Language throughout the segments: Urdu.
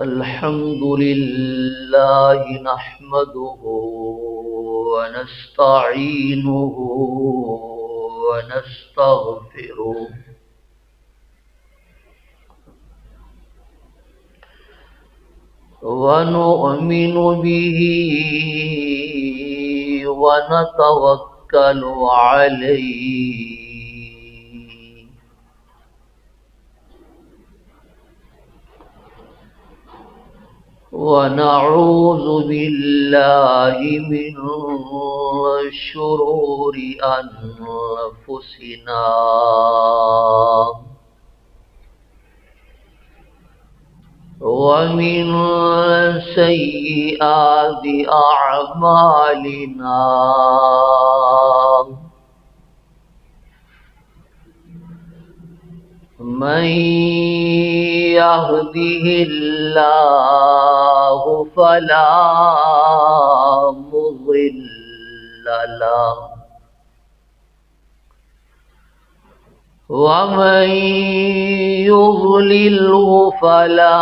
الحمد لله نحمده ونستعينه ونستغفره ونؤمن به ونتوكل عليه ونعوذ بالله من شرور أنفسنا ومن سيئات أعمالنا من يهده الله فلا مضل له ومن يضلله فلا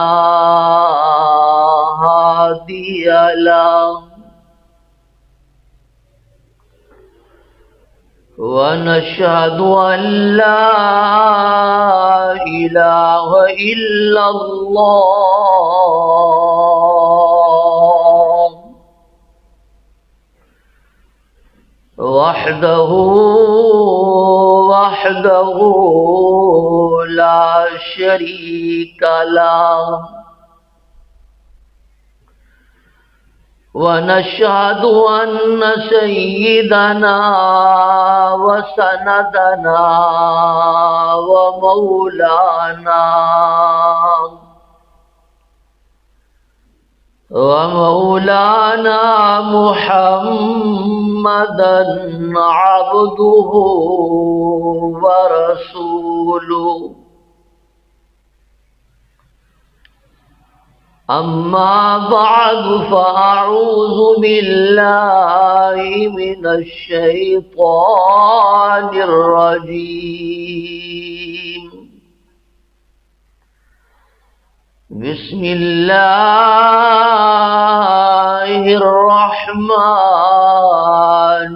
هادي له ونشهد أن لا إله إلا الله وحده لا شريك له ونشهد أن سيدنا وسندنا ومولانا محمدا عبده ورسوله أما بعد فأعوذ بالله من الشيطان الرجيم بسم الله الرحمن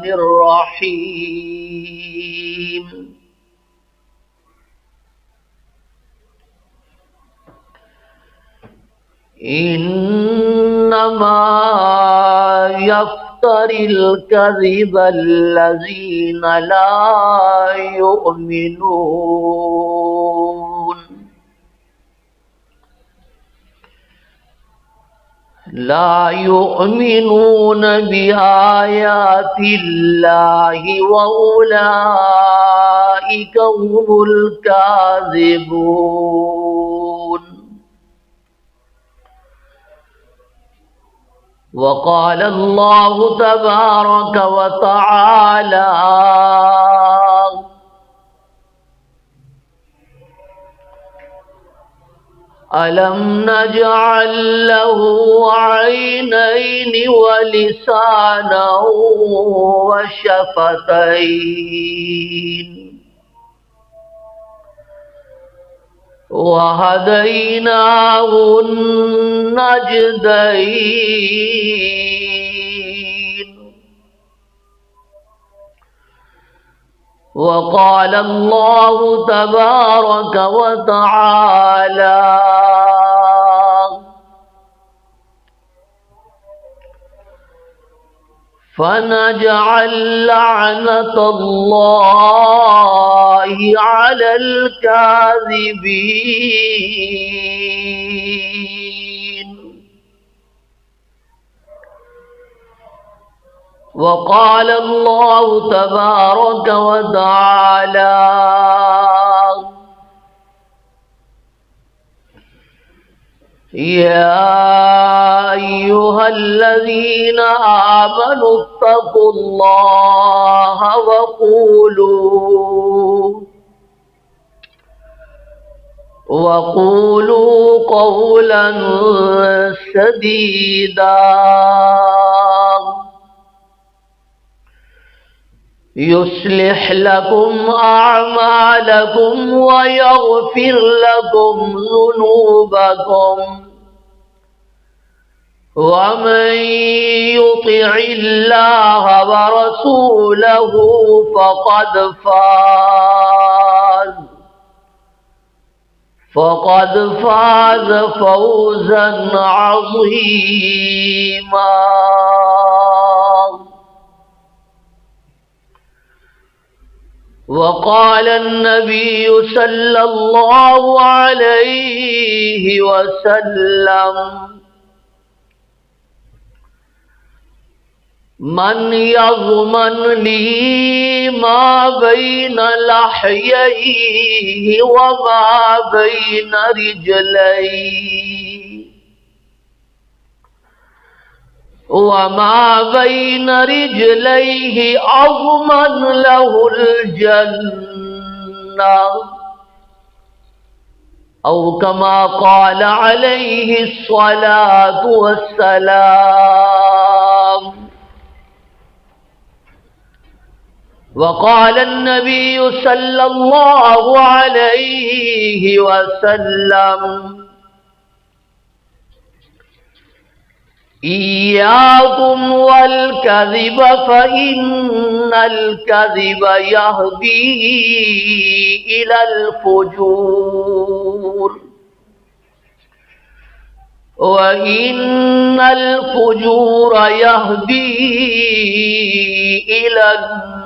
الرحيم إنما يفتري الكذب الذين لا يؤمنون بآيات الله وأولئك هم الكاذبون وقال الله تبارك وتعالى ألم نجعل له عينين ولسانا وشفتين وهديناه النجدين وقال الله تبارك وتعالى فنجعل لعنة الله على الكاذبين وقال الله تبارك وتعالى يا أيها الذين آمنوا اتقوا الله وقولوا قولا سديدا يصلح لكم أعمالكم ويغفر لكم ذنوبكم ومن يطع الله ورسوله فقد فاز فوزا عظيما. وقال النبي صلى الله عليه وسلم: من يضمن لي ما بين لحييه وما بين رجليه أضمن له الجنة، أو كما قال عليه الصلاة والسلام. وقال النبي صلى الله عليه وسلم: إياكم والكذب فإن الكذب يهدي إلى الفجور، وإن الفجور يهدي إلى النار،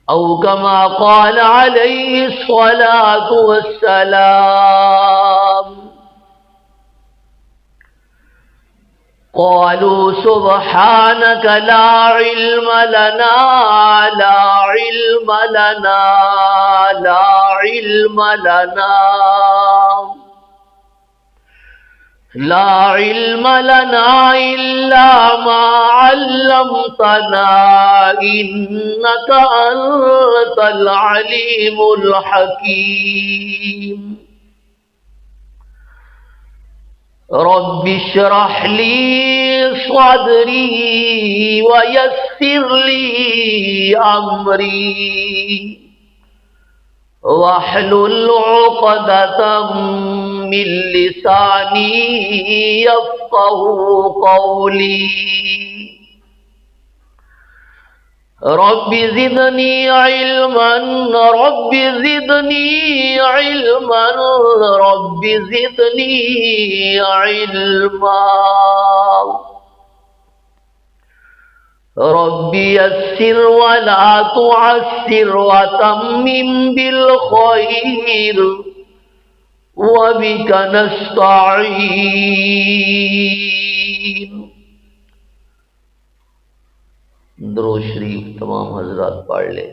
أو كما قال عليه الصلاة والسلام. قالوا سبحانك لا علم لنا إلا ما علمتنا إنك أنت العليم الحكيم. رب اشرح لي صدري ويسر لي أمري واحلل عقدة من لساني يفقه قولي. رب زدني علما رب زدني علما رب زدني علما. رب يسر ولا تعسر وتمم بالخير وبك نستعين. درود شریف تمام حضرات پڑھ لیں.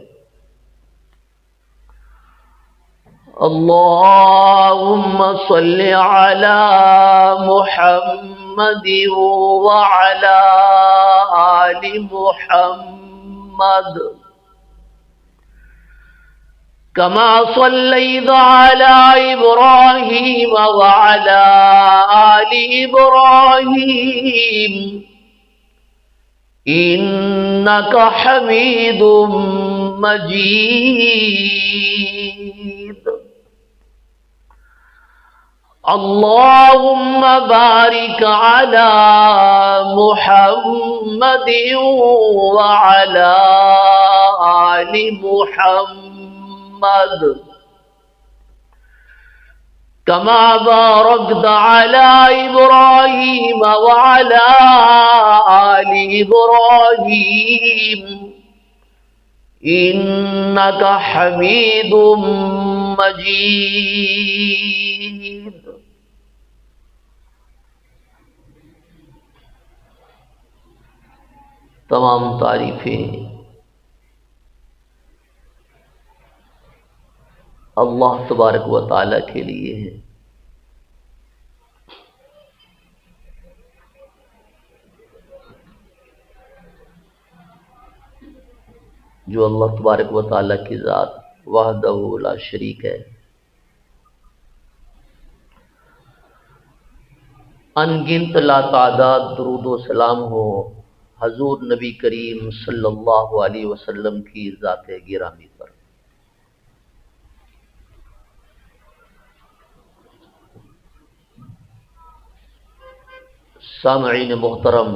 اللهم صل على محمد وعلى آل محمد كما صليت على إبراهيم وعلى آل إبراهيم إنك حميد مجيد. اللهم بارك على محمد وعلى آل محمد كما باركت على إبراهيم وعلى آل إبراهيم إنك حميد مجيد. تمام تعریفیں اللہ تبارک و تعالی کے لیے ہے. جو اللہ تبارک و تعالی کی ذات وحدہ لا شریک ہے. ان گنت لا تعداد درود و سلام ہو حضور نبی کریم صلی اللہ علیہ وسلم کی ذات گرامی پر. سامعین محترم،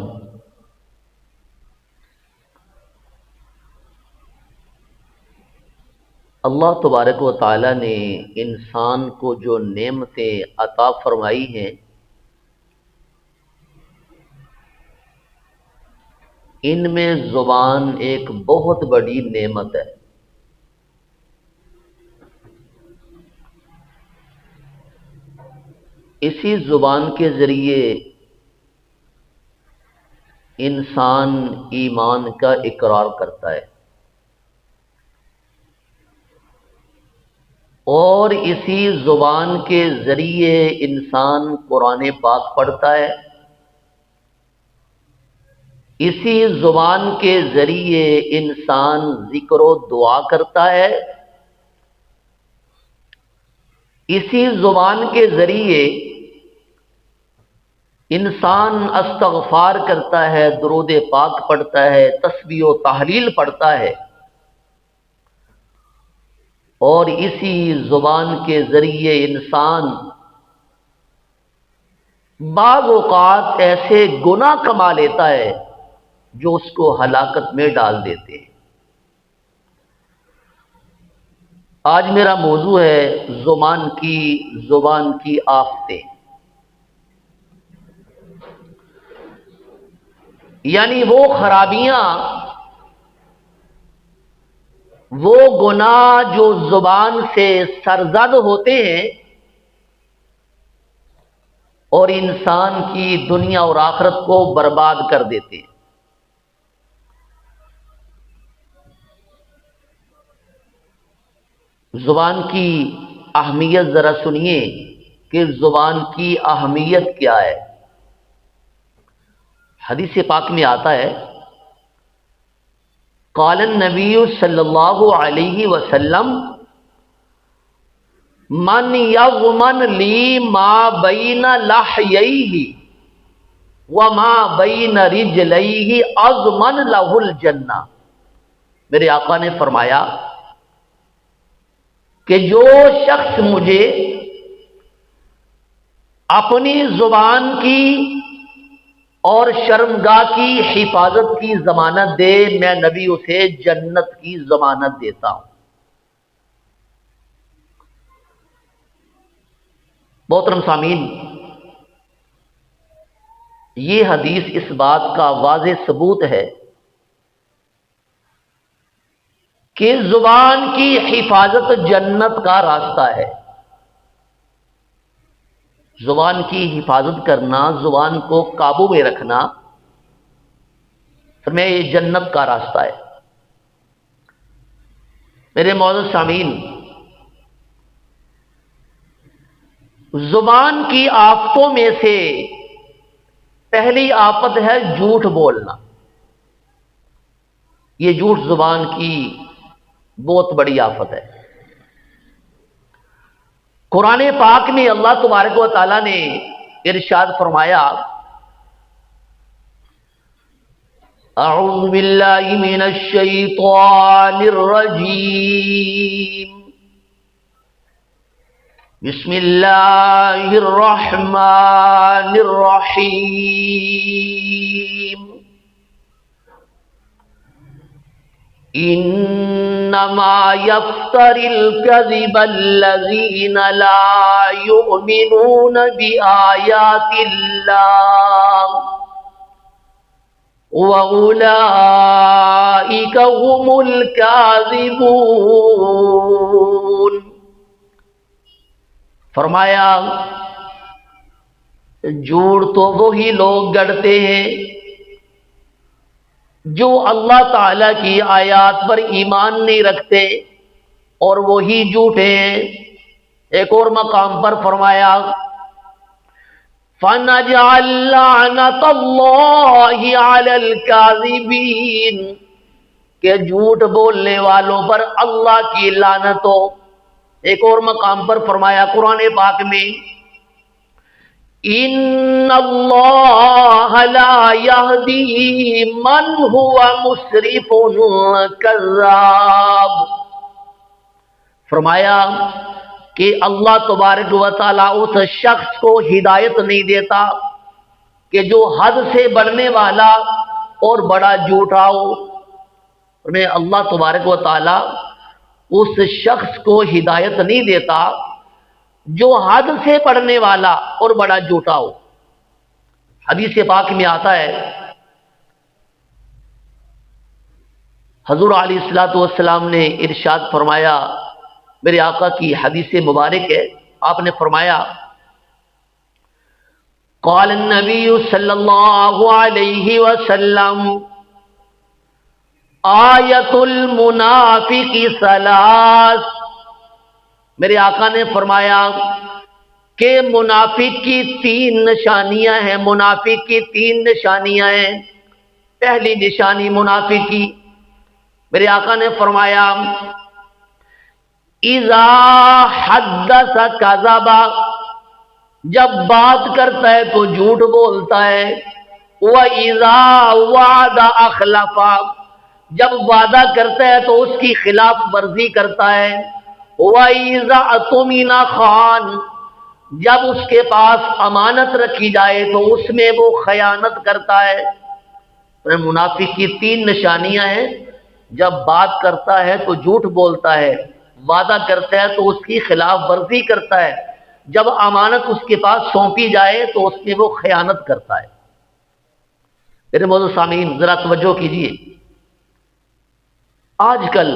اللہ تبارک و تعالی نے انسان کو جو نعمتیں عطا فرمائی ہیں، ان میں زبان ایک بہت بڑی نعمت ہے۔ اسی زبان کے ذریعے انسان ایمان کا اقرار کرتا ہے، اور اسی زبان کے ذریعے انسان قرآن پاک پڑھتا ہے، اسی زبان کے ذریعے انسان ذکر و دعا کرتا ہے، اسی زبان کے ذریعے انسان استغفار کرتا ہے، درود پاک پڑھتا ہے، تسبیح و تحلیل پڑھتا ہے، اور اسی زبان کے ذریعے انسان بعض اوقات ایسے گناہ کما لیتا ہے جو اس کو ہلاکت میں ڈال دیتے ہیں۔ آج میرا موضوع ہے زبان کی آفتیں، یعنی وہ خرابیاں، وہ گناہ جو زبان سے سرزد ہوتے ہیں اور انسان کی دنیا اور آخرت کو برباد کر دیتے ہیں۔ زبان کی اہمیت ذرا سنیے کہ زبان کی اہمیت کیا ہے۔ حدیث پاک میں آتا ہے، قال النبی صلی اللہ علیہ وسلم من یضمن لی ما بین لحییہ وما بین رجلیہ اضمن لہ الجنہ۔ میرے آقا نے فرمایا کہ جو شخص مجھے اپنی زبان کی اور شرمگاہ کی حفاظت کی ضمانت دے، میں نبی اسے جنت کی ضمانت دیتا ہوں۔ محترم سامعین، یہ حدیث اس بات کا واضح ثبوت ہے کہ زبان کی حفاظت جنت کا راستہ ہے۔ زبان کی حفاظت کرنا، زبان کو قابو میں رکھنا، فرمایا یہ جنت کا راستہ ہے۔ میرے معزز سامعین، زبان کی آفتوں میں سے پہلی آفت ہے جھوٹ بولنا۔ یہ جھوٹ زبان کی بہت بڑی آفت ہے۔ قرآن پاک میں اللہ تبارک و تعالی نے ارشاد فرمایا، اعوذ باللہ من الشیطان الرجیم، بسم اللہ الرحمن الرحیم، انما یفتر الکذب الذین لا یؤمنون بآیات اللہ وَأُولَئِكَ هُمُ الْكَاذِبُونَ۔ فرمایا جھوٹ تو وہی لوگ گڑتے ہیں جو اللہ تعالی کی آیات پر ایمان نہیں رکھتے، اور وہی جھوٹے ہیں۔ ایک اور مقام پر فرمایا، فَنَجْعَلْ لَعْنَتَ اللَّهِ عَلَى الْكَاذِبِينَ، کہ جھوٹ بولنے والوں پر اللہ کی لعنت ہو۔ ایک اور مقام پر فرمایا قرآن پاک میں، ان اللہ لا یہدی من هو مسرف کذاب۔ فرمایا کہ اللہ تبارک و تعالی اس شخص کو ہدایت نہیں دیتا کہ جو حد سے بڑھنے والا اور بڑا جھوٹا ہو، انہیں اللہ تبارک و تعالی اس شخص کو ہدایت نہیں دیتا جو حد سے بڑھنے والا اور بڑا جھوٹا ہو۔ حدیث پاک میں آتا ہے، حضور علیہ الصلوۃ والسلام نے ارشاد فرمایا، میرے آقا کی حدیث مبارک ہے، آپ نے فرمایا قال النبی صلی اللہ علیہ وسلم آیت المنافق ثلاث، میرے آقا نے فرمایا کہ منافق کی تین نشانیاں ہیں، منافق کی تین نشانیاں ہیں۔ پہلی نشانی منافق کی، میرے آقا نے فرمایا اذا حدث کذب، جب بات کرتا ہے تو جھوٹ بولتا ہے، وَإِذَا وَعَدَ أَخْلَفَ، جب وعدہ کرتا ہے تو اس کی خلاف ورزی کرتا ہے، وَإِذَا اؤْتُمِنَ خَانَ، جب اس کے پاس امانت رکھی جائے تو اس میں وہ خیانت کرتا ہے۔ منافق کی تین نشانیاں ہیں، جب بات کرتا ہے تو جھوٹ بولتا ہے، وعدہ کرتا ہے تو اس کی خلاف ورزی کرتا ہے، جب امانت اس کے پاس سونپی جائے تو اس میں وہ خیانت کرتا ہے۔ میرے معزز سامعین ذرا توجہ کیجیے، آج کل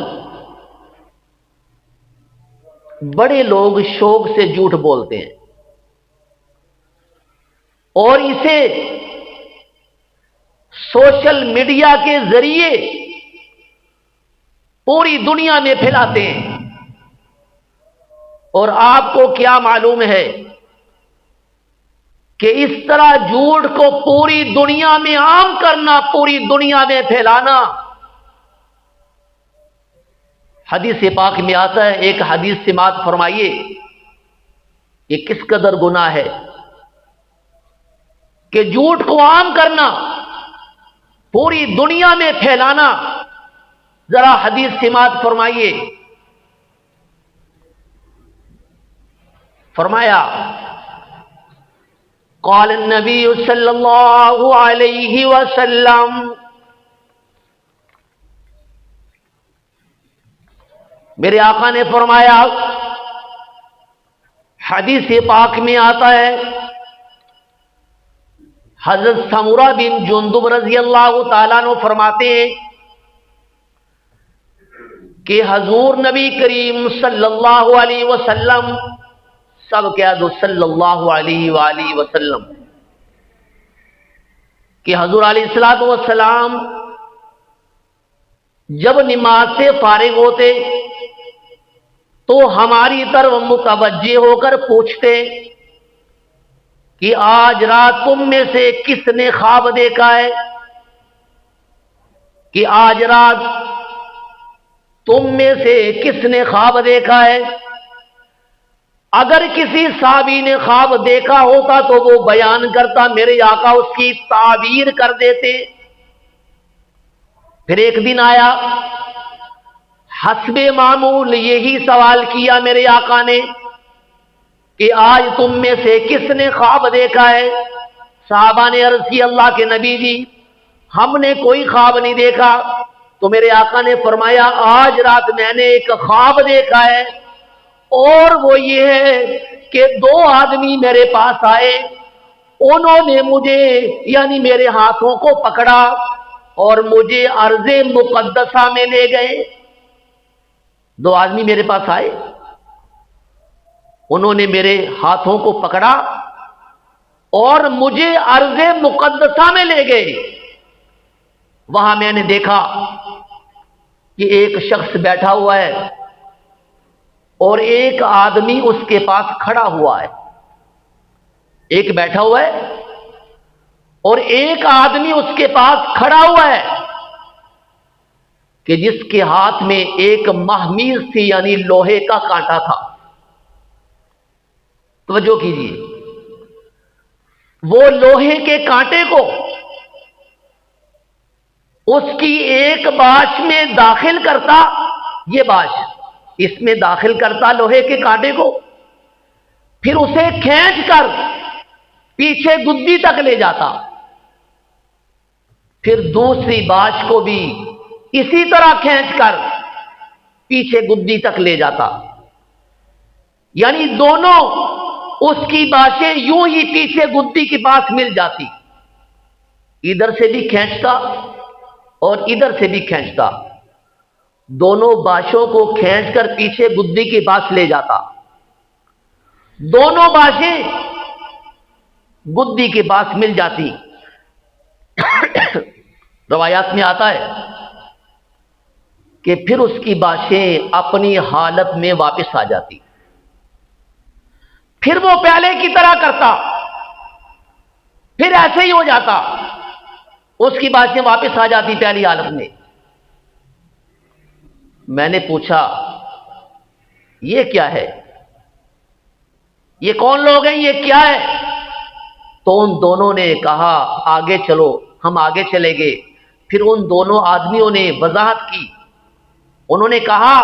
بڑے لوگ شوق سے جھوٹ بولتے ہیں اور اسے سوشل میڈیا کے ذریعے پوری دنیا میں پھیلاتے ہیں، اور آپ کو کیا معلوم ہے کہ اس طرح جھوٹ کو پوری دنیا میں عام کرنا، پوری دنیا میں پھیلانا، حدیث پاک میں آتا ہے، ایک حدیث سماعت فرمائیے، یہ کس قدر گناہ ہے کہ جھوٹ کو عام کرنا، پوری دنیا میں پھیلانا۔ ذرا حدیث سماعت فرمائیے، فرمایا قال النبی صلی اللہ علیہ وسلم، میرے آقا نے فرمایا، حدیث پاک میں آتا ہے، حضرت سمورہ بن جندب رضی اللہ تعالیٰ عنہ فرماتے ہیں کہ حضور نبی کریم صلی اللہ علیہ وسلم، سب کہہ دو صلی اللہ علیہ وآلہ وسلم، کہ حضور علیہ الصلوۃ والسلام جب نماز سے فارغ ہوتے تو ہماری طرف متوجہ ہو کر پوچھتے کہ آج رات تم میں سے کس نے خواب دیکھا ہے، کہ آج رات تم میں سے کس نے خواب دیکھا ہے۔ اگر کسی صحابی نے خواب دیکھا ہوتا تو وہ بیان کرتا، میرے آقا اس کی تعبیر کر دیتے۔ پھر ایک دن آیا، حسب معمول یہی سوال کیا میرے آقا نے کہ آج تم میں سے کس نے خواب دیکھا ہے۔ صحابہ نے عرض کی، اللہ کے نبی جی ہم نے کوئی خواب نہیں دیکھا۔ تو میرے آقا نے فرمایا، آج رات میں نے ایک خواب دیکھا ہے، اور وہ یہ ہے کہ دو آدمی میرے پاس آئے، انہوں نے مجھے یعنی میرے ہاتھوں کو پکڑا اور مجھے ارض مقدسہ میں لے گئے۔ دو آدمی میرے پاس آئے، انہوں نے میرے ہاتھوں کو پکڑا اور مجھے ارض مقدسہ میں لے گئے۔ وہاں میں نے دیکھا کہ ایک شخص بیٹھا ہوا ہے اور ایک آدمی اس کے پاس کھڑا ہوا ہے۔ ایک بیٹھا ہوا ہے اور ایک آدمی اس کے پاس کھڑا ہوا ہے کہ جس کے ہاتھ میں ایک مہمیز تھی، یعنی لوہے کا کانٹا تھا۔ توجہ کیجیے، وہ لوہے کے کانٹے کو اس کی ایک باش میں داخل کرتا، یہ باش اس میں داخل کرتا لوہے کے کانٹے کو، پھر اسے کھینچ کر پیچھے گدی تک لے جاتا، پھر دوسری باش کو بھی اسی طرح کھینچ کر پیچھے گدی تک لے جاتا، یعنی دونوں اس کی باشیں یوں ہی پیچھے گدی کے پاس مل جاتی، ادھر سے بھی کھینچتا اور ادھر سے بھی کھینچتا، دونوں باشوں کو کھینچ کر پیچھے گدی کے پاس لے جاتا، دونوں باشیں گدی کے پاس مل جاتی۔ روایات میں آتا ہے کہ پھر اس کی باشیں اپنی حالت میں واپس آ جاتی، پھر وہ پہلے کی طرح کرتا، پھر ایسے ہی ہو جاتا، اس کی باشیں واپس آ جاتی پہلی حالت میں۔ میں نے پوچھا یہ کیا ہے، یہ کون لوگ ہیں، یہ کیا ہے؟ تو ان دونوں نے کہا آگے چلو، ہم آگے چلے گئے۔ پھر ان دونوں آدمیوں نے وضاحت کی، انہوں نے کہا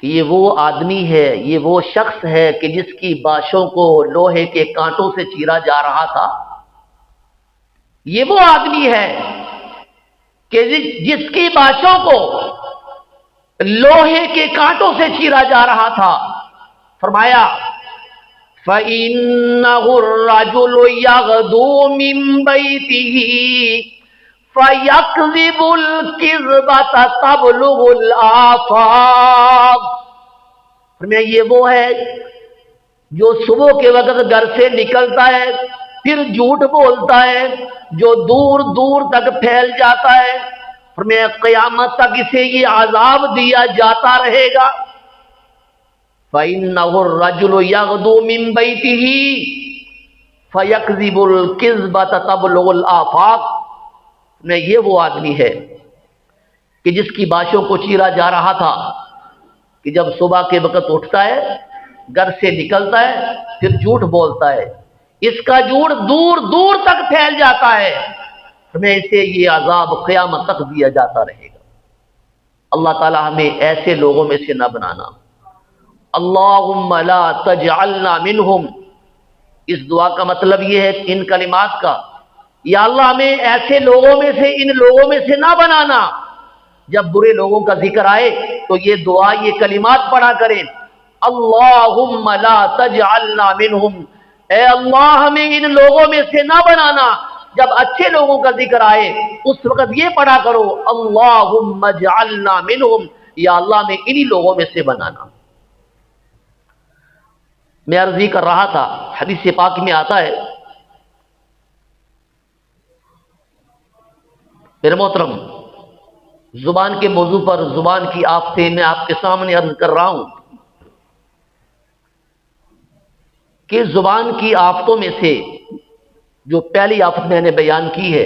کہ یہ وہ آدمی ہے، یہ وہ شخص ہے کہ جس کی باشوں کو لوہے کے کانٹوں سے چیرا جا رہا تھا، یہ وہ آدمی ہے کہ جس کی باشوں کو لوہے کے کانٹوں سے چیرا جا رہا تھا۔ فرمایا فَإِنَّهُ الرَّجُلُ يَغْدُو مِن بَيْتِهِ فَيَكْذِبُ الْكِذْبَةَ تَبْلُغُ الْآفَاقَ۔ فرمایا یہ وہ ہے جو صبح کے وقت گھر سے نکلتا ہے پھر جھوٹ بولتا ہے جو دور دور تک پھیل جاتا ہے، فرمایا قیامت تک اسے یہ عذاب دیا جاتا رہے گا۔ فَإِنَّهُ الرَّجُلُ يَغْدُو مِن بَيْتِهِ فَيَكْذِبُ الْكِذْبَةَ تَبْلُغُ الْآفَاقَ۔ میں یہ وہ آدمی ہے کہ جس کی باشوں کو چیرا جا رہا تھا کہ جب صبح کے وقت اٹھتا ہے، گھر سے نکلتا ہے، پھر جھوٹ بولتا ہے، اس کا جھوٹ دور دور تک پھیل جاتا ہے، ہمیں اسے یہ عذاب قیامت تک دیا جاتا رہے گا۔ اللہ تعالی ہمیں ایسے لوگوں میں سے نہ بنانا۔ اللہم لا تجعلنا منہم، اس دعا کا مطلب یہ ہے ان کلمات کا، یا اللہ ہمیں ایسے لوگوں میں سے، ان لوگوں میں سے نہ بنانا۔ جب برے لوگوں کا ذکر آئے تو یہ دعا، یہ کلمات پڑھا کریں، اللہم لا تجعلنا منہم، اے اللہ ہمیں ان لوگوں میں سے نہ بنانا۔ جب اچھے لوگوں کا ذکر آئے اس وقت یہ پڑھا کرو اللہم اجعلنا منہم، یا اللہ ہمیں انہی لوگوں میں سے بنانا۔ میں عرض ہی کر رہا تھا، حدیث پاک میں آتا ہے، میرے محترم، زبان کے موضوع پر، زبان کی آفتیں میں آپ کے سامنے عرض کر رہا ہوں کہ زبان کی آفتوں میں سے جو پہلی آفت میں نے بیان کی ہے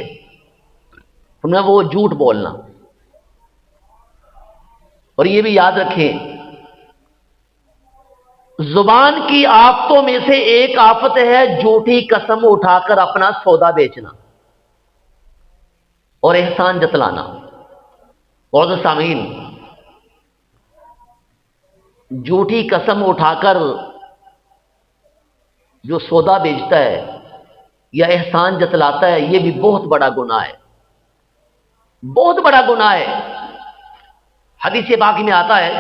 وہ جھوٹ بولنا۔ اور یہ بھی یاد رکھیں، زبان کی آفتوں میں سے ایک آفت ہے جھوٹی قسم اٹھا کر اپنا سودا بیچنا اور احسان جتلانا۔ معزز سامعین، جھوٹی قسم اٹھا کر جو سودا بیچتا ہے یا احسان جتلاتا ہے، یہ بھی بہت بڑا گناہ ہے، بہت بڑا گناہ ہے۔ حدیث پاک میں آتا ہے،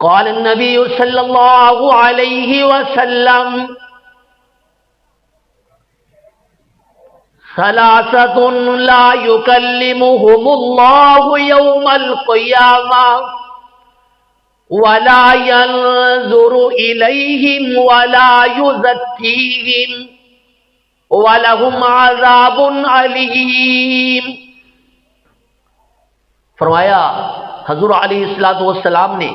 قال النبی صلی اللہ علیہ وسلم ثلاثۃ لا یکلمہم اللہ یوم القیامہ ولا ينظر الیہم ولا یزکیہم وَلَهُمْ عَذَابٌ عَلِيمٌ۔ فرمایا حضور علیہ السلام نے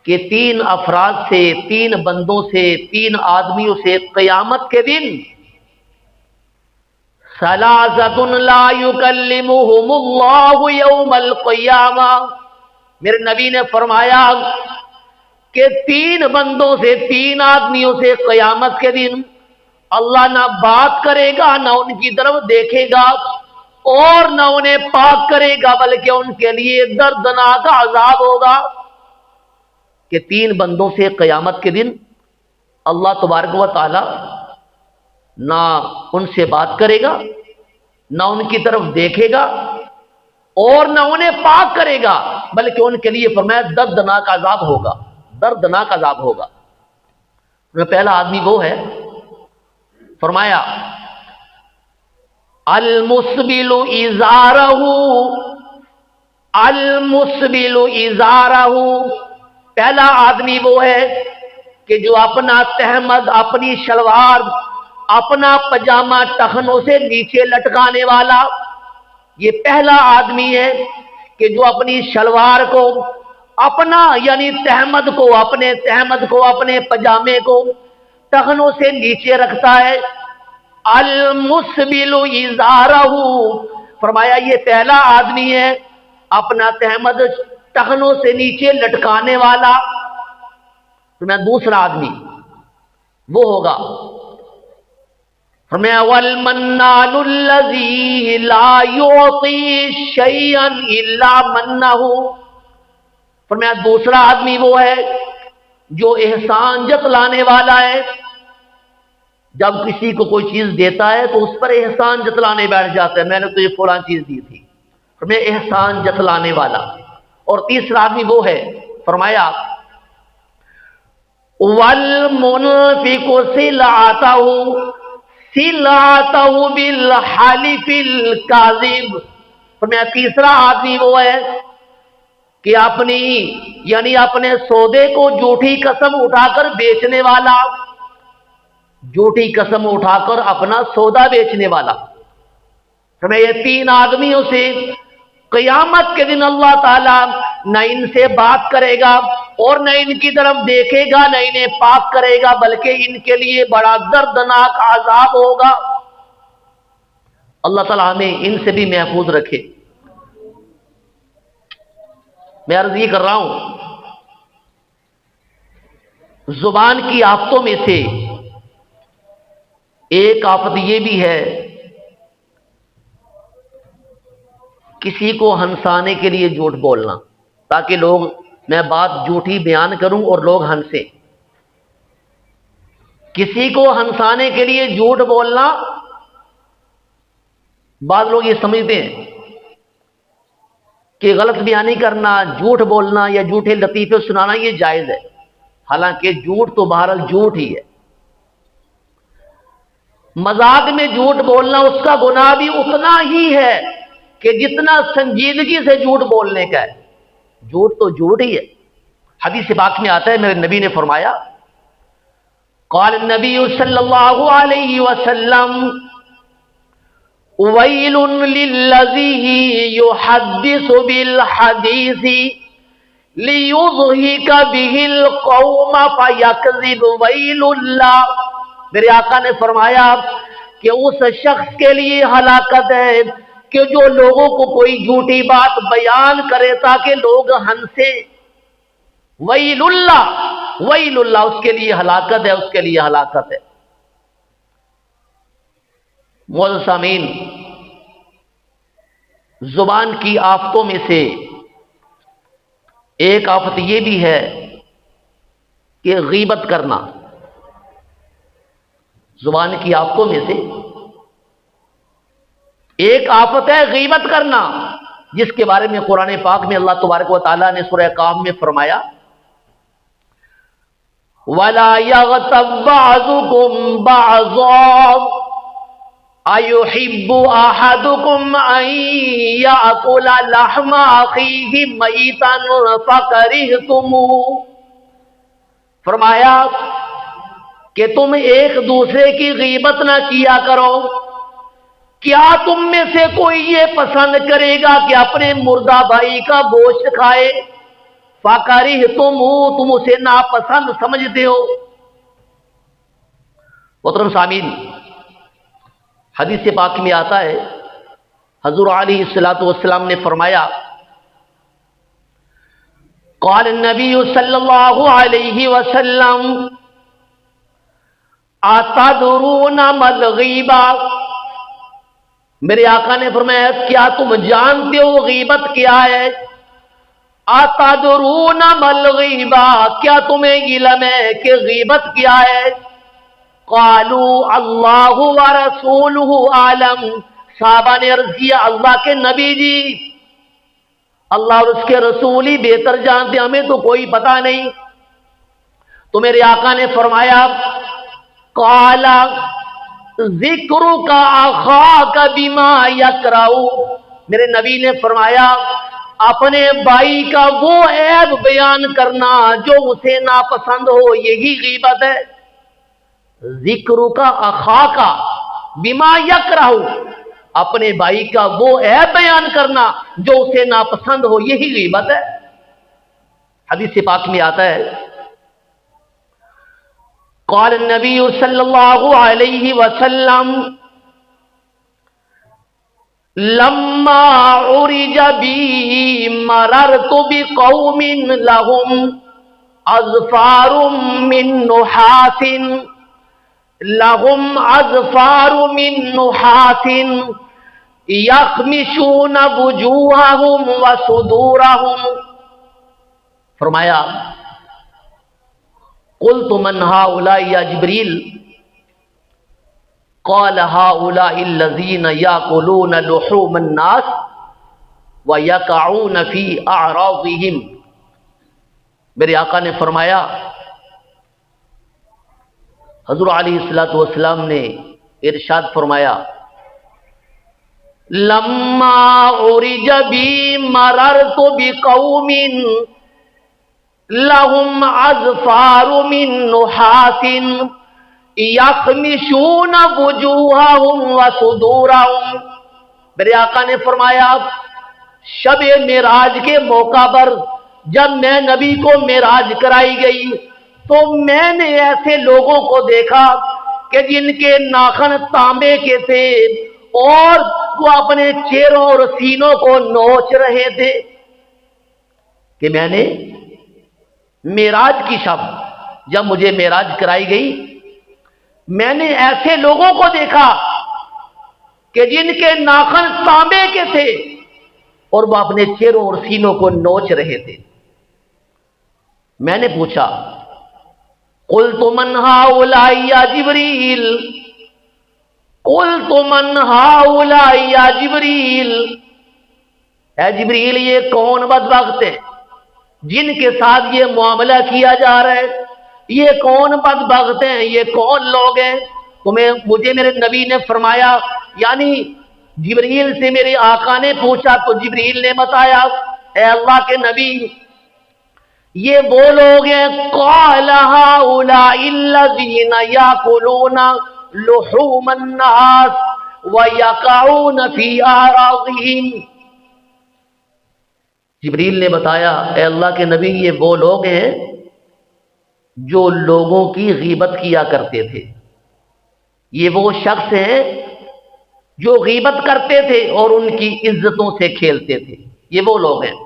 کہ تین افراد سے، تین بندوں سے، تین آدمیوں سے قیامت کے دن ثلاثۃ لا یکلمہم اللہ یوم القیامہ، میرے نبی نے فرمایا کہ تین بندوں سے، تین آدمیوں سے قیامت کے دن اللہ نہ بات کرے گا، نہ ان کی طرف دیکھے گا اور نہ انہیں پاک کرے گا، بلکہ ان کے لیے دردناک عذاب ہوگا۔ کہ 3 بندوں سے قیامت کے دن اللہ تبارک و تعالی نہ ان سے بات کرے گا، نہ ان کی طرف دیکھے گا، اور نہ انہیں پاک کرے گا، بلکہ ان کے لیے فرمایا دردناک عذاب ہوگا، دردناک عذاب ہوگا۔ پہلا آدمی وہ ہے، فرمایا المسبل ازارہ، المسبل ازارہ، پہلا آدمی وہ ہے کہ جو اپنا تہمد، اپنی شلوار، اپنا پجامہ ٹخنوں سے نیچے لٹکانے والا، یہ پہلا آدمی ہے کہ جو اپنی شلوار کو، اپنا یعنی تہمد کو، اپنے تہمد کو، اپنے پجامے کو ٹخنوں سے نیچے رکھتا ہے۔ المسبل ازارہ، فرمایا یہ پہلا آدمی ہے اپنا تہمد ٹخنوں سے نیچے لٹکانے والا۔ فرمایا دوسرا آدمی وہ ہوگا، فرمایا والمنان الذی لا یعطی شیئا الا منہ، فرمایا دوسرا آدمی وہ ہے جو احسان جتلانے والا ہے، جب کسی کو کوئی چیز دیتا ہے تو اس پر احسان جتلانے بیٹھ جاتا ہے، میں نے تجھے فلاں چیز دی تھی، فرمایا احسان جتلانے والا۔ اور تیسرا آدمی وہ ہے، فرمایا والمنفق سلعتہ، سلعتہ بالحلف الکاذب، فرمایا تیسرا آدمی وہ ہے کہ اپنی یعنی اپنے سودے کو جھوٹی قسم اٹھا کر بیچنے والا، جھوٹی قسم اٹھا کر اپنا سودا بیچنے والا۔ فرمایا یہ 3 آدمیوں سے قیامت کے دن اللہ تعالیٰ نہ ان سے بات کرے گا اور نہ ان کی طرف دیکھے گا، نہ انہیں پاک کرے گا، بلکہ ان کے لیے بڑا دردناک عذاب ہوگا۔ اللہ تعالیٰ ہمیں ان سے بھی محفوظ رکھے۔ میں عرض یہ کر رہا ہوں، زبان کی آفتوں میں سے ایک آفت یہ بھی ہے، کسی کو ہنسانے کے لیے جھوٹ بولنا، تاکہ لوگ، میں بات جھوٹی بیان کروں اور لوگ ہنسیں۔ کسی کو ہنسانے کے لیے جھوٹ بولنا، بعض لوگ یہ سمجھتے ہیں کہ غلط بیانی کرنا، جھوٹ بولنا یا جھوٹے لطیفے سنانا یہ جائز ہے، حالانکہ جھوٹ تو بہرحال جھوٹ ہی ہے۔ مذاق میں جھوٹ بولنا اس کا گناہ بھی اتنا ہی ہے کہ جتنا سنجیدگی سے جھوٹ بولنے کا ہے، جھوٹ تو جھوٹ ہی ہے۔ حدیث پاک میں آتا ہے، میرے نبی نے فرمایا، قال النبی صلی اللہ علیہ وسلم ویل للذی یحدث بالحدیث لیضحک بہ القوم فیکذب، ویل اللہ، میرے آقا نے فرمایا کہ اس شخص کے لیے ہلاکت ہے کہ جو لوگوں کو کوئی جھوٹی بات بیان کرے تاکہ لوگ ہنسے۔ ویل اللہ، ویل اللہ، اس کے لیے ہلاکت ہے، اس کے لیے ہلاکت ہے۔ معزز سامعین، زبان کی آفتوں میں سے ایک آفت یہ بھی ہے کہ غیبت کرنا، زبان کی آفتوں میں سے ایک آفت ہے غیبت کرنا، جس کے بارے میں قرآن پاک میں اللہ تبارک و تعالیٰ نے سورہ کاف میں فرمایا، وَلَا يَغْتَبْ بَعْضُكُمْ بَعْضًا أَيُحِبُّ أَحَدُكُمْ أَن يَأْكُلَ لَحْمَ أَخِيهِ مَيْتًا فَكَرِهْتُمُوهُ، فرمایا کہ تم ایک دوسرے کی غیبت نہ کیا کرو، کیا تم میں سے کوئی یہ پسند کرے گا کہ اپنے مردہ بھائی کا گوشت کھائے؟ فَكَرِهْتُمُوهُ، تم اسے ناپسند سمجھتے ہو۔ محترم سامعین، حدیث پاک میں آتا ہے، حضور علیہ الصلوۃ والسلام نے فرمایا، قال النبی صلی اللہ علیہ وسلم اتدرون ما الغیبہ، میرے آقا نے فرمایا کیا تم جانتے ہو غیبت کیا ہے؟ اتدرون مل غیبہ، کیا تمہیں علم ہے کہ غیبت کیا ہے؟ قالوا اللہ ورسولہ عالم، صحابہ نے عرض کیا اللہ کے نبی جی، اللہ اور اس کے رسول ہی بہتر جانتے، ہمیں تو کوئی پتہ نہیں۔ تو میرے آقا نے فرمایا قال ذکرک اخاک بما یکرہ، میرے نبی نے فرمایا اپنے بھائی کا وہ عیب بیان کرنا جو اسے ناپسند ہو، یہی غیبت ہے۔ ذکرک اخاک بما یکرہ، اپنے بھائی کا وہ عیب بیان کرنا جو اسے ناپسند ہو، یہی غیبت ہے۔ حدیث پاک میں آتا ہے قال النبی صلی اللہ علیہ وسلم لما عرج بی مررت بقوم لهم اظفار من نحاس، لهم اظفار من نحاس یخمشون وجوہهم وصدورهم، فرمایا قلت من هؤلاء یا جبریل؟ قال هؤلاء الذين يأكلون لحوم الناس ويقعون في أعراضهم، میرے آقا نے فرمایا، حضور علیہ الصلوۃ والسلام نے ارشاد فرمایا لما عرج بی مررت بقوم لهم اظفار من نحاس یخمشون وجوہهم وصدورهم، میرے آقا نے فرمایا شب معراج کے موقع پر جب میں نبی کو معراج کرائی گئی تو میں نے ایسے لوگوں کو دیکھا کہ جن کے ناخن تانبے کے تھے اور وہ اپنے چہروں اور سینوں کو نوچ رہے تھے، کہ میں نے معراج کی شب جب مجھے معراج کرائی گئی میں نے ایسے لوگوں کو دیکھا کہ جن کے ناخن تانبے کے تھے اور وہ اپنے چہروں اور سینوں کو نوچ رہے تھے۔ میں نے پوچھا قلت من هؤلاء یا جبریل، قلت من هؤلاء یا جبریل، اے جبریل یہ کون بدبخت ہیں جن کے ساتھ یہ معاملہ کیا جا رہا ہے؟ یہ کون بدبخت ہیں، یہ کون لوگ ہیں؟ مجھے میرے نبی نے فرمایا، یعنی جبریل سے میرے آقا نے پوچھا تو جبریل نے بتایا اے اللہ کے نبی یہ وہ لوگ ہیں قال هؤلاء الذين يأكلون لحوم الناس ويقعون في أعراضهم، جبریل نے بتایا اے اللہ کے نبی یہ وہ لوگ ہیں جو لوگوں کی غیبت کیا کرتے تھے، یہ وہ شخص ہیں جو غیبت کرتے تھے اور ان کی عزتوں سے کھیلتے تھے، یہ وہ لوگ ہیں۔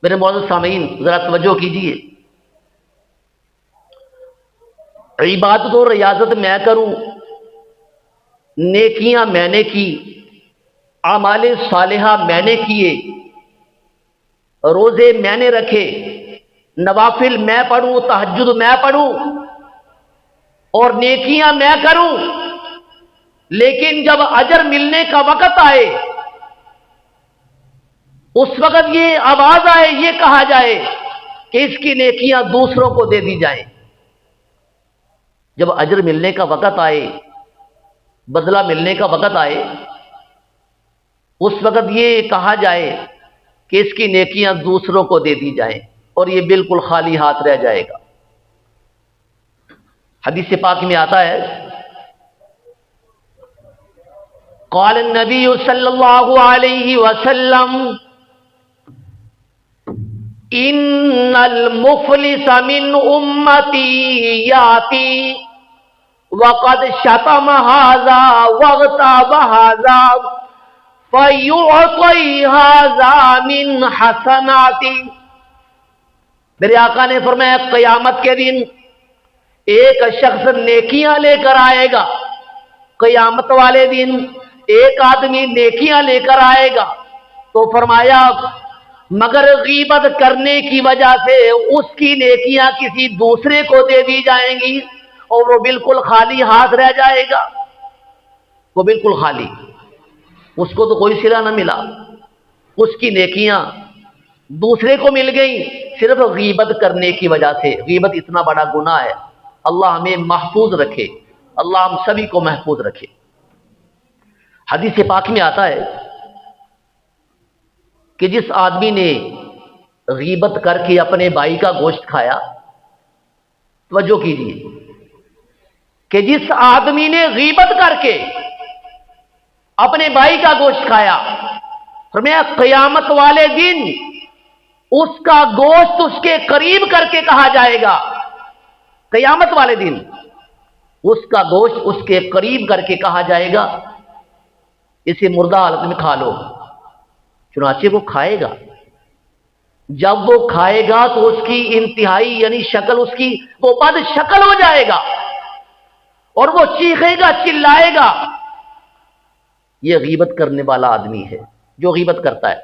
میرے معزز سامعین ذرا توجہ کیجیے، عبادت اور ریاضت میں کروں، نیکیاں میں نے کی، اعمال صالحہ میں نے کیے، روزے میں نے رکھے، نوافل میں پڑھوں، تہجد میں پڑھوں اور نیکیاں میں کروں، لیکن جب اجر ملنے کا وقت آئے اس وقت یہ آواز آئے، یہ کہا جائے کہ اس کی نیکیاں دوسروں کو دے دی جائیں، جب اجر ملنے کا وقت آئے، بدلہ ملنے کا وقت آئے، اس وقت یہ کہا جائے کہ اس کی نیکیاں دوسروں کو دے دی جائیں اور یہ بالکل خالی ہاتھ رہ جائے گا۔ حدیث پاک میں آتا ہے قال النبی صلی اللہ علیہ وسلم ان المفلس من امتی یاتی وقد شتم هذا واغتاب هذا فیعطی هذا من حسناتی، میرے آقا نے فرمایا قیامت کے دن ایک شخص نیکیاں لے کر آئے گا، قیامت والے دن ایک آدمی نیکیاں لے کر آئے گا، تو فرمایا مگر غیبت کرنے کی وجہ سے اس کی نیکیاں کسی دوسرے کو دے دی جائیں گی اور وہ بالکل خالی ہاتھ رہ جائے گا، وہ بالکل خالی، اس کو تو کوئی صلہ نہ ملا، اس کی نیکیاں دوسرے کو مل گئیں صرف غیبت کرنے کی وجہ سے۔ غیبت اتنا بڑا گناہ ہے، اللہ ہمیں محفوظ رکھے، اللہ ہم سبھی کو محفوظ رکھے۔ حدیث پاک میں آتا ہے کہ جس آدمی نے غیبت کر کے اپنے بھائی کا گوشت کھایا، توجہ کیجیے، کہ جس آدمی نے غیبت کر کے اپنے بھائی کا گوشت کھایا، فرمایا قیامت والے دن اس کا گوشت اس کے قریب کر کے کہا جائے گا، قیامت والے دن اس کا گوشت اس کے قریب کر کے کہا جائے گا اسے مردہ حالت میں کھا لو۔ چنانچہ وہ کھائے گا، جب وہ کھائے گا تو اس کی انتہائی یعنی شکل اس کی وہ بد شکل ہو جائے گا اور وہ چیخے گا، چلائے گا۔ یہ غیبت کرنے والا آدمی ہے جو غیبت کرتا ہے۔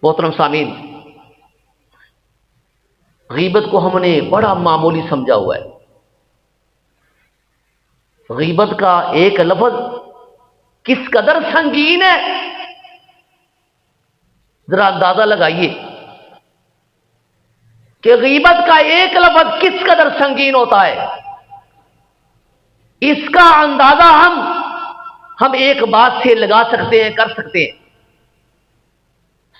محترم سامعین، غیبت کو ہم نے بڑا معمولی سمجھا ہوا ہے۔ غیبت کا ایک لفظ کس قدر سنگین ہے، ذرا اندازہ لگائیے کہ غیبت کا ایک لفظ کس قدر سنگین ہوتا ہے۔ اس کا اندازہ ہم ایک بات سے لگا سکتے ہیں، کر سکتے ہیں۔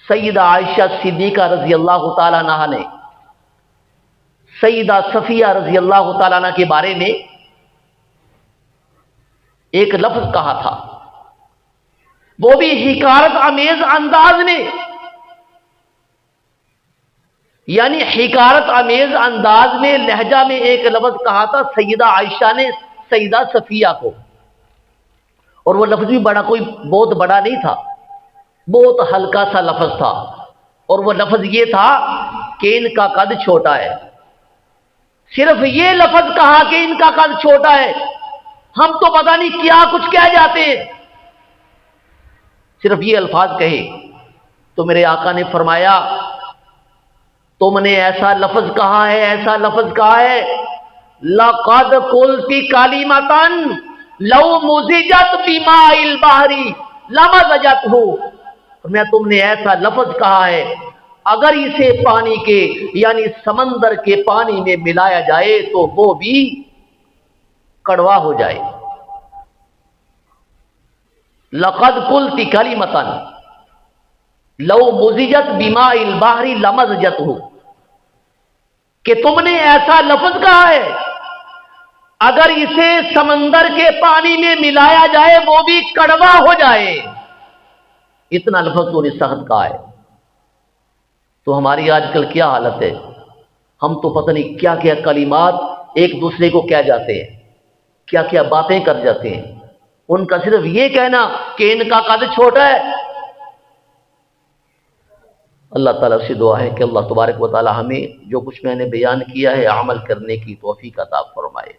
سیدہ عائشہ صدیقہ رضی اللہ تعالیٰ عنہا نے سیدہ صفیہ رضی اللہ تعالیٰ عنہ کے بارے میں ایک لفظ کہا تھا، وہ بھی حکارت امیز انداز میں، یعنی حکارت امیز انداز میں لہجہ میں ایک لفظ کہا تھا سیدہ عائشہ نے سیدہ صفیہ کو، اور وہ لفظ بھی کوئی بہت بڑا نہیں تھا، بہت ہلکا سا لفظ تھا، اور وہ لفظ یہ تھا کہ ان کا قد چھوٹا ہے۔ صرف یہ لفظ کہا کہ ان کا قد چھوٹا ہے، ہم تو پتہ نہیں کیا کچھ کہہ جاتے ہیں۔ صرف یہ الفاظ کہے تو میرے آقا نے فرمایا تم نے ایسا لفظ کہا ہے، ایسا لفظ کہا ہے، لَقَدْ قُلْتِ كَلِمَةً لَوْ مُزِجَتْ بِمَاءِ الْبَحْرِ لَمَزَجَتْهُ۔ میں تم نے ایسا لفظ کہا ہے اگر اسے پانی کے یعنی سمندر کے پانی میں ملایا جائے تو وہ بھی کڑوا ہو جائے۔ لَقَدْ قُلْتِ كَلِمَةً لَوْ مُزِجَتْ بِمَاءِ الْبَحْرِ لَمَزَجَتْهُ، کہ تم نے ایسا لفظ کہا ہے اگر اسے سمندر کے پانی میں ملایا جائے وہ بھی کڑوا ہو جائے۔ اتنا لفظ تو نے سخت کہا ہے۔ تو ہماری آج کل کیا حالت ہے، ہم تو پتہ نہیں کیا کیا کلمات ایک دوسرے کو کہہ جاتے ہیں، کیا کیا باتیں کر جاتے ہیں، ان کا صرف یہ کہنا کہ ان کا قد چھوٹا ہے۔ اللہ تعالیٰ سے دعا ہے کہ اللہ تبارک و تعالیٰ ہمیں جو کچھ میں نے بیان کیا ہے عمل کرنے کی توفیق عطا فرمائے۔